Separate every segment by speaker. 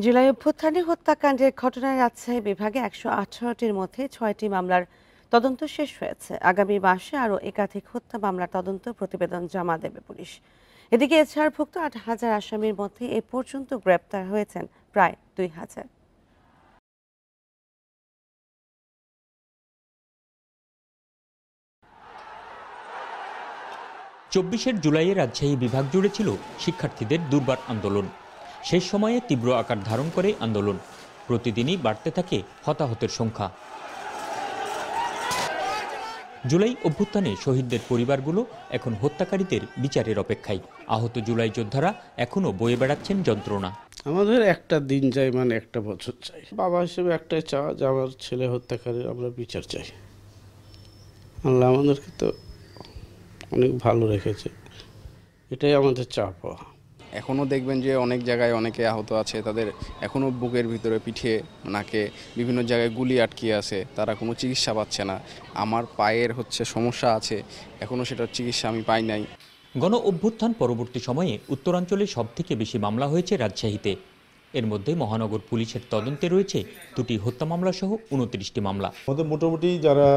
Speaker 1: জুলাই অভ্যুত্থানে হত্যাকাণ্ডের ঘটনায় রাজশাহী বিভাগে ১১৮টির মধ্যে ৬টি মামলার তদন্ত শেষ হয়েছে। আগামী মাসে আরও একাধিক হত্যা মামলার তদন্ত প্রতিবেদন জমা দেবে পুলিশ। এদিকে এছাড়ভুক্ত ৮,০০০ আসামির মধ্যে এ পর্যন্ত গ্রেপ্তার হয়েছেন প্রায় ২,০০০।
Speaker 2: ২৪ জুলাইয়ে রাজশাহী বিভাগ জুড়ে ছিল শিক্ষার্থীদের দুর্বার আন্দোলন। শেষ সময়ে তীব্র আকার ধারণ করে আন্দোলন। প্রতিদিনই বাড়তে থাকে হতাহতের সংখ্যা। জুলাই অভ্যুত্থানে শহীদদের পরিবারগুলো এখন হত্যাকারীদের বিচারের অপেক্ষায়। আহত জুলাই যোদ্ধারা এখনও বয়ে বেড়াচ্ছেন যন্ত্রণা।
Speaker 3: আমাদের একটা দিন চাই, মানে একটা বছর চাই। বাবা হিসেবে একটাই চাওয়া যে আমার ছেলে হত্যাকারীর আমরা বিচার চাই। আল্লাহ আমাদেরকে তো অনেক ভালো রেখেছে, এটাই আমাদের চাওয়া পাওয়া।
Speaker 4: এখনও দেখবেন যে অনেক জায়গায় অনেকে আহত আছে, তাদের এখনও বুকের ভিতরে, পিঠে, নাকে বিভিন্ন জায়গায় গুলি আটকিয়ে আছে, তারা কোনো চিকিৎসা পাচ্ছে না। আমার পায়ের সমস্যা আছে, এখনও সেটার চিকিৎসা আমি পাই নাই।
Speaker 2: গণ অভ্যুত্থান পরবর্তী সময়ে উত্তরাঞ্চলে সবথেকে বেশি মামলা হয়েছে রাজশাহীতে। এর মধ্যে মহানগর পুলিশের তদন্তে রয়েছে 2টি হত্যা মামলা সহ 29টি মামলা।
Speaker 5: আমাদের মোটামুটি যারা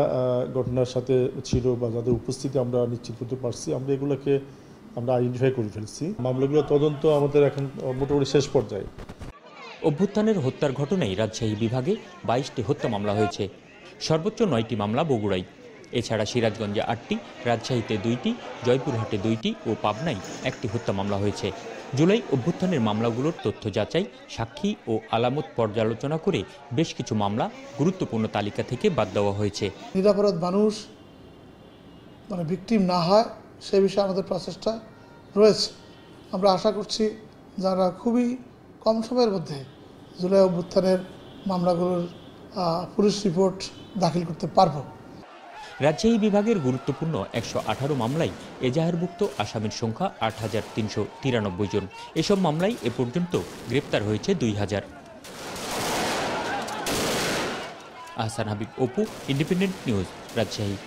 Speaker 5: ঘটনার সাথে ছিল বা যাদের উপস্থিতি আমরা নিশ্চিত করতে পারছি, আমরা আইডেন্টিফাই করে ফেলছি। মামলাগুলো তদন্ত আমাদের এখন মোটামুটি শেষ পর্যায়ে।
Speaker 2: অভ্যুত্থানের হত্যার ঘটনায় রাজশাহী বিভাগে 22টি হত্যা মামলা হয়েছে। সর্বোচ্চ 9টি মামলা বগুড়ায়। এছাড়া সিরাজগঞ্জে 8টি, রাজশাহীতে 2টি, জয়পুরহাটে 2টি ও পাবনায় 1টি হত্যা মামলা হয়েছে। জুলাই অভ্যুত্থানের মামলাগুলোর তথ্য যাচাই, সাক্ষী ও আলামত পর্যালোচনা করে বেশ কিছু মামলা গুরুত্বপূর্ণ তালিকা থেকে বাদ দেওয়া হয়েছে।
Speaker 6: নিরপরাধ মানুষ ভিকটিম না হয় সে বিষয়ে আমাদের প্রচেষ্টা রয়েছে। আমরা আশা করছি যারা খুবই কম সময়ের মধ্যে জুলাই অভ্যুত্থানের মামলাগুলোর পুলিশ রিপোর্ট দাখিল করতে পারব।
Speaker 2: রাজশাহী বিভাগের গুরুত্বপূর্ণ 118 মামলায় এজাহারভুক্ত আসামির সংখ্যা 8,393 জন। এসব মামলায় এ পর্যন্ত গ্রেপ্তার হয়েছে 2,000। Ahsan Habib, Apu, independent news, Rajshahi.